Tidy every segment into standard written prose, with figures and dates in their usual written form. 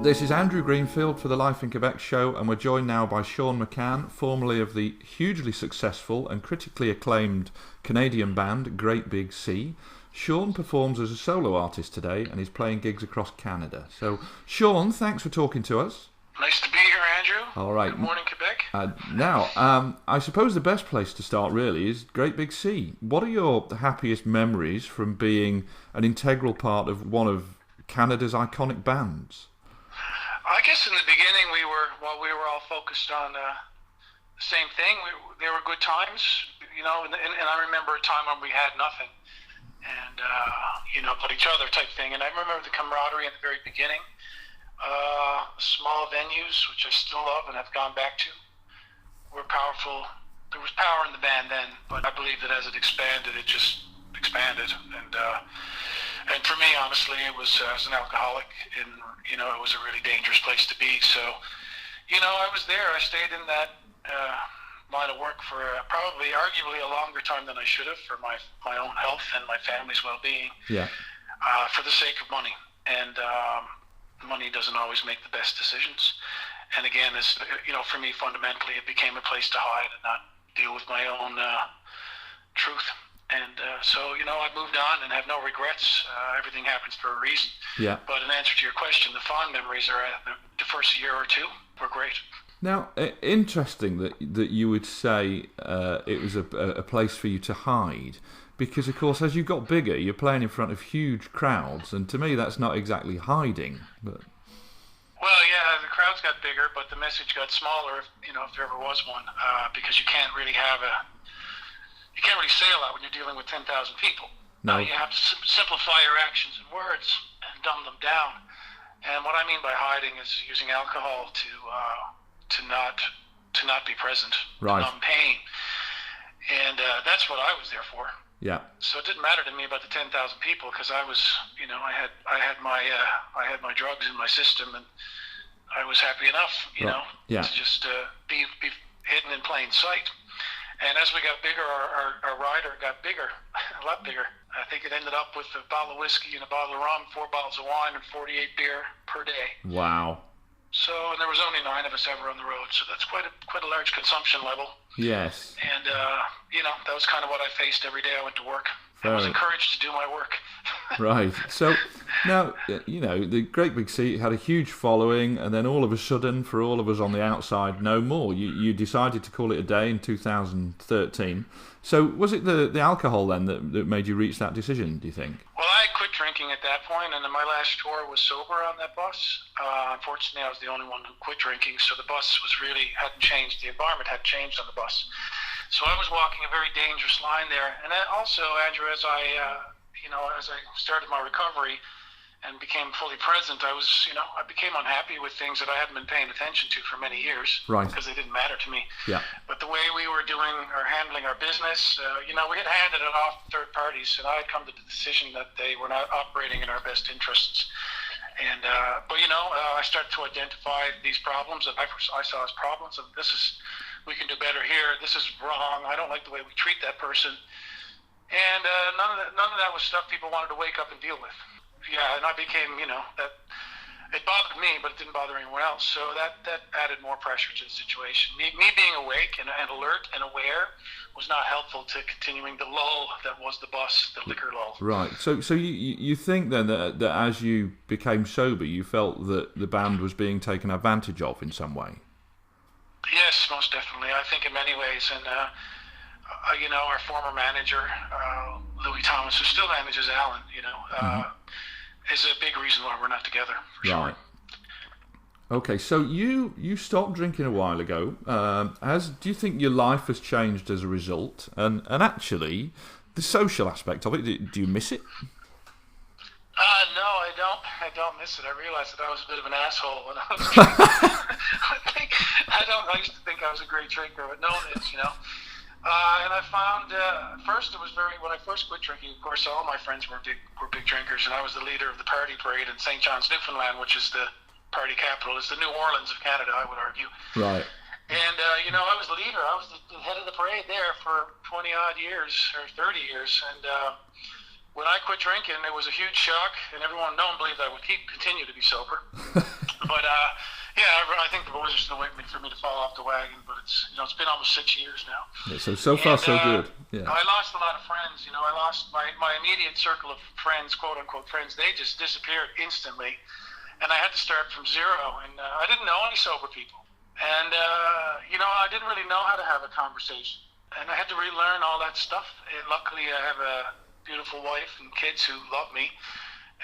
This is Andrew Greenfield for the Life in Quebec show, and we're joined now by Sean McCann, formerly of the hugely successful and critically acclaimed Canadian band Great Big Sea. Sean performs as a solo artist today and is playing gigs across Canada. So, Sean, thanks for talking to us. Nice to be here, Andrew. All right. Good morning, Quebec. Now, I suppose the best place to start really is Great Big Sea. What are your happiest memories from being an integral part of one of Canada's iconic bands? I guess in the beginning we were all focused on the same thing. There were good times, and I remember a time when we had nothing, and but each other type thing. And I remember the camaraderie at the very beginning. Small venues, which I still love and have gone back to, were powerful. There was power in the band then, but I believe that as it expanded, it just expanded. And for me, honestly, it was as an alcoholic, it was a really dangerous place to be. So, I was there. I stayed in that line of work for arguably a longer time than I should have, for my own health and my family's well-being. Yeah. For the sake of money, and money doesn't always make the best decisions. And again, for me, fundamentally, it became a place to hide and not deal with my own truth. And so, I moved on and have no regrets. Everything happens for a reason. Yeah. But in answer to your question, the fond memories are the first year or two were great. Now, interesting that you would say it was a place for you to hide, because, of course, as you got bigger, you're playing in front of huge crowds, and to me, that's not exactly hiding. But well, yeah, the crowds got bigger, but the message got smaller, if there ever was one, because you can't really say a lot when you're dealing with 10,000 people. No. You have to simplify your actions and words and dumb them down. And what I mean by hiding is using alcohol to not be present, right. To numb pain. And that's what I was there for. Yeah. So it didn't matter to me about the 10,000 people, because I was, I had my drugs in my system, and I was happy enough, Yeah. to just be hidden in plain sight. And as we got bigger, our rider got bigger, a lot bigger. I think it ended up with a bottle of whiskey and a bottle of rum, 4 bottles of wine, and 48 beer per day. Wow. So, and there was only 9 of us ever on the road, so that's quite a large consumption level. Yes. And that was kind of what I faced every day I went to work. I was encouraged to do my work. Right. So now, the Great Big Sea had a huge following, and then all of a sudden, for all of us on the outside, no more. You decided to call it a day in 2013. So was it the alcohol then that made you reach that decision, do you think? Well, I quit drinking at that point, and then my last tour was sober on that bus. Unfortunately, I was the only one who quit drinking, so the bus hadn't changed. The environment had changed on the bus. So I was walking a very dangerous line there. And also, Andrew, as I started my recovery and became fully present, I became unhappy with things that I hadn't been paying attention to for many years. Right. Because they didn't matter to me. Yeah. But the way we were handling our business, we had handed it off to third parties, and I had come to the decision that they were not operating in our best interests. And I started to identify these problems that I saw as problems. Of we can do better here. This is wrong. I don't like the way we treat that person. And none of that was stuff people wanted to wake up and deal with. Yeah, and I became, that it bothered me, but it didn't bother anyone else. So that added more pressure to the situation. Me being awake and alert and aware was not helpful to continuing the lull that was the bus, the liquor lull. Right. So you think then that as you became sober, you felt that the band was being taken advantage of in some way? Yes, most definitely. I think in many ways. And, our former manager, Louis Thomas, who still manages Alan, is a big reason why we're not together, for sure. Right. Okay, so you stopped drinking a while ago. Do you think your life has changed as a result? And actually, the social aspect of it, do you miss it? No, I don't. I don't miss it. I realized that I was a bit of an asshole when I was drinking. I used to think I was a great drinker, but no one is, And I found first it was when I first quit drinking. Of course, all my friends were big drinkers, and I was the leader of the party parade in St. John's, Newfoundland, which is the party capital. It's the New Orleans of Canada, I would argue. Right. And I was the leader. I was the head of the parade there for 20 odd years or 30 years, and. When I quit drinking, it was a huge shock, and no one believed I would continue to be sober. But yeah, I think the boys are still waiting for me to fall off the wagon. But it's been almost 6 years now. Yeah, so far so good. Yeah. I lost a lot of friends. I lost my immediate circle of friends, quote unquote friends. They just disappeared instantly, and I had to start from zero. And I didn't know any sober people, and I didn't really know how to have a conversation, and I had to relearn all that stuff. And luckily, I have a beautiful wife and kids who love me,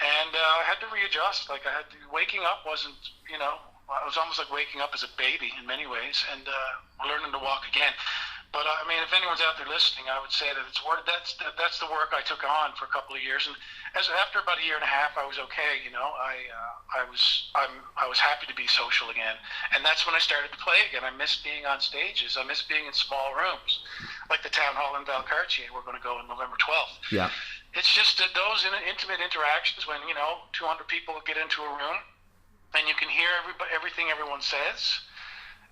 and I had to readjust. Like waking up wasn't, it was almost like waking up as a baby in many ways, and learning to walk again. But I mean, if anyone's out there listening, I would say that that's the work I took on for a couple of years, and after about a year and a half, I was okay. I was happy to be social again, and that's when I started to play again. I missed being on stages. I missed being in small rooms, like the town hall in Valcartier. We're going to go on November 12th. Yeah. It's just that those intimate interactions when 200 people get into a room, and you can hear everything everyone says.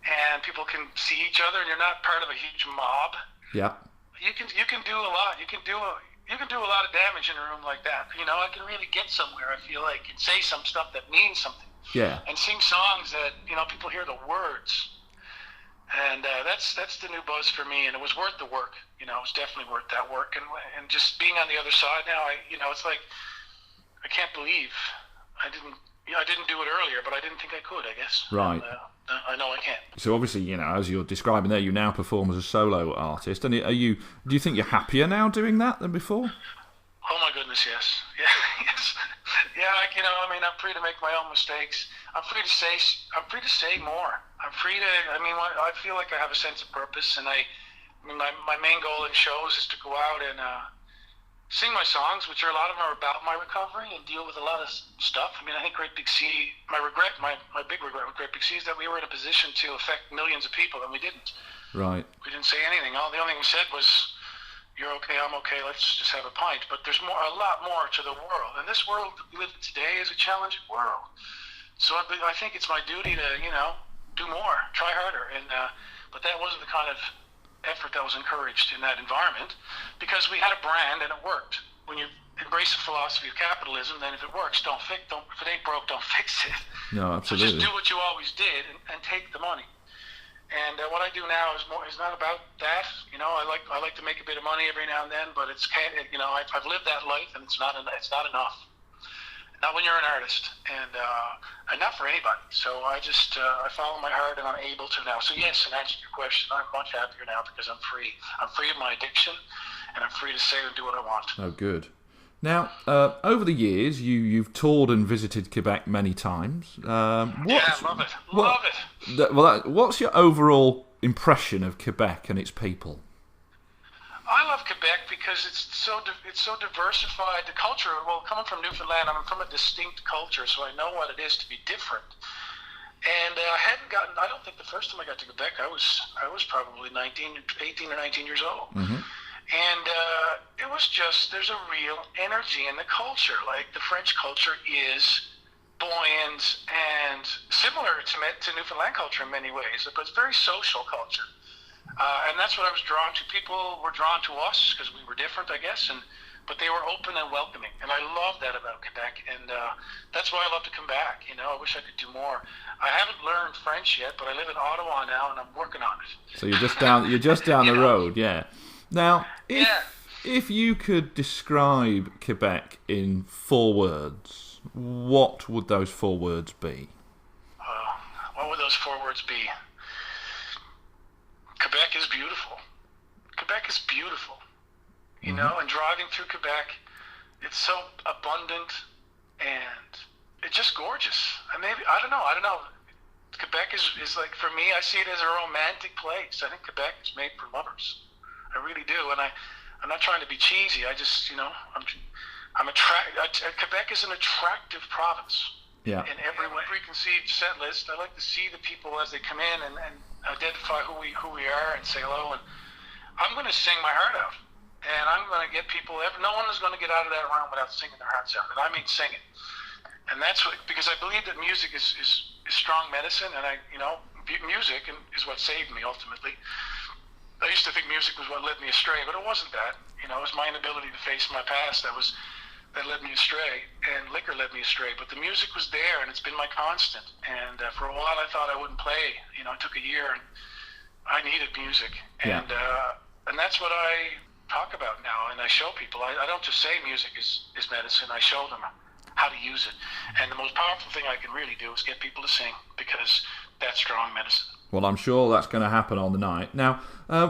And people can see each other, and you're not part of a huge mob. Yeah. You can do a lot. You can do a lot of damage in a room like that. I can really get somewhere. I feel like, and say some stuff that means something. Yeah. And sing songs that people hear the words. And that's the new buzz for me. And it was worth the work. It was definitely worth that work. And just being on the other side now, it's like I can't believe I didn't do it earlier, but I didn't think I could, I guess. Right. And, I know I can. So obviously, as you're describing there, you now perform as a solo artist. And do you think you're happier now doing that than before? Oh my goodness, yes. Yeah, yes. Yeah, I'm free to make my own mistakes. I'm free to say more. I feel like I have a sense of purpose, and my main goal in shows is to go out and sing my songs, which a lot of them are about my recovery and deal with a lot of stuff. I think Great Big C, my big regret with Great Big C is that we were in a position to affect millions of people, and we didn't. Right. We didn't say anything. The only thing we said was, you're okay, I'm okay, let's just have a pint. But there's a lot more to the world. And this world we live in today is a challenging world. So I think it's my duty to, do more, try harder. And but that wasn't the kind of effort that was encouraged in that environment, because we had a brand and it worked. When you embrace the philosophy of capitalism, then if it works, if it ain't broke, don't fix it. No, absolutely. So just do what you always did and take the money. And what I do now is not about that. I like to make a bit of money every now and then, but I've lived that life, and it's not enough. Not when you're an artist, and not for anybody. So I just I follow my heart, and I'm able to now. So yes, in answer to your question, I'm much happier now because I'm free. I'm free of my addiction, and I'm free to say and do what I want. Oh, good. Now, over the years, you've toured and visited Quebec many times. Yeah, love it. Love it. What's your overall impression of Quebec and its people? I love Quebec because it's so diversified. The culture, coming from Newfoundland, I'm from a distinct culture, so I know what it is to be different. And I don't think the first time I got to Quebec, I was probably 18 or 19 years old. Mm-hmm. And it was just, there's a real energy in the culture. Like, the French culture is buoyant and similar to Newfoundland culture in many ways, but it's very social culture. And that's what I was drawn to. People were drawn to us because we were different, I guess, but they were open and welcoming. And I love that about Quebec, and that's why I love to come back. I wish I could do more. I haven't learned French yet, but I live in Ottawa now, and I'm working on it. So you're just down the road, yeah. Now, if you could describe Quebec in 4 words, what would those 4 words be? What would those 4 words be? Quebec is beautiful. Quebec is beautiful. And driving through Quebec, it's so abundant and it's just gorgeous. And maybe, I don't know. Quebec is like, for me, I see it as a romantic place. I think Quebec is made for lovers. I really do. And I'm not trying to be cheesy. I just, Quebec is an attractive province. Yeah. In every way. Preconceived set list, I like to see the people as they come in and identify who we are and say hello. And I'm going to sing my heart out. And I'm going to get people, no one is going to get out of that room without singing their hearts out. And I mean singing. And that's what, because I believe that music is strong medicine, and music is what saved me ultimately. I used to think music was what led me astray, but it wasn't that. It was my inability to face my past that was that led me astray, and liquor led me astray. But the music was there, and it's been my constant. And for a while, I thought I wouldn't play. You know, it took a year, and I needed music. And and that's what I talk about now, and I show people. I don't just say music is medicine. I show them how to use it. And the most powerful thing I can really do is get people to sing, because that's strong medicine. Well, I'm sure that's going to happen on the night. Now,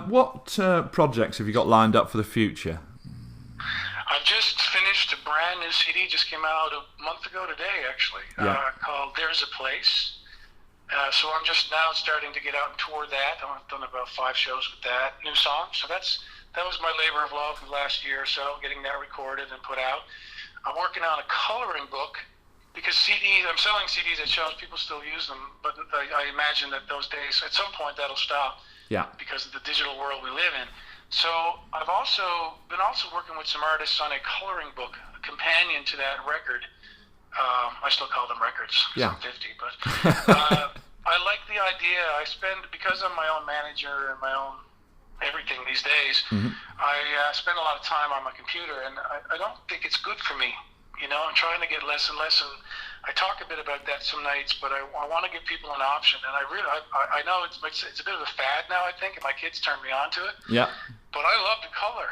what projects have you got lined up for the future? I've just finished a brand new CD, just came out a month ago today, actually, called There's a Place. So I'm just now starting to get out and tour that. I've done about 5 shows with that new song. So that was my labor of love for the last year or so, getting that recorded and put out. I'm working on a coloring book, because CDs, I'm selling CDs at shows, people still use them, but I imagine that those days, at some point, that'll stop. Yeah. Because of the digital world we live in. So I've also been working with some artists on a coloring book, a companion to that record. I still call them records. Yeah. I'm 50, but I like the idea. Because I'm my own manager and my own everything these days, I spend a lot of time on my computer, and I don't think it's good for me. You know, I'm trying to get less and less, and I talk a bit about that some nights, but I want to give people an option, and I know it's a bit of a fad now, I think, and my kids turn me on to it. Yeah. But I love to color.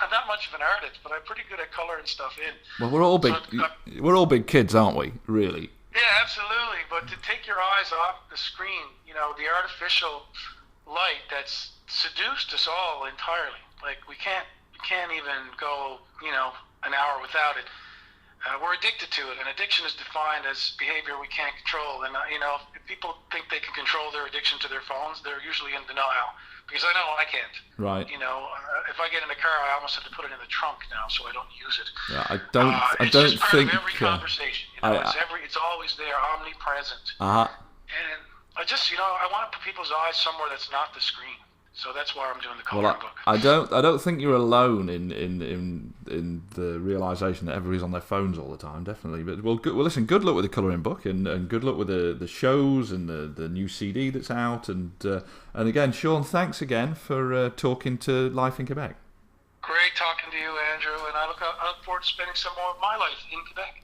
I'm not much of an artist, but I'm pretty good at coloring stuff in. Well, we're all big kids, aren't we? Really? Yeah, absolutely. But to take your eyes off the screen, you know, the artificial light that's seduced us all entirely. Like we can't even go, you know, an hour without it. We're addicted to it, and addiction is defined as behavior we can't control. And, you know, if people think they can control their addiction to their phones, they're usually in denial, because I know I can't. Right. You know, if I get in the car, I almost have to put it in the trunk now, so I don't use it. Yeah, I don't it's just part of every conversation. You know, it's always there, omnipresent. And I just, you know, I want to put people's eyes somewhere that's not the screen. So that's why I'm doing the coloring book. I don't think you're alone in the realization that everybody's on their phones all the time. Definitely, but listen. Good luck with the coloring book, and good luck with the shows and the new CD that's out. And again, Sean, thanks again for talking to Life in Quebec. Great talking to you, Andrew, and I look forward to spending some more of my life in Quebec.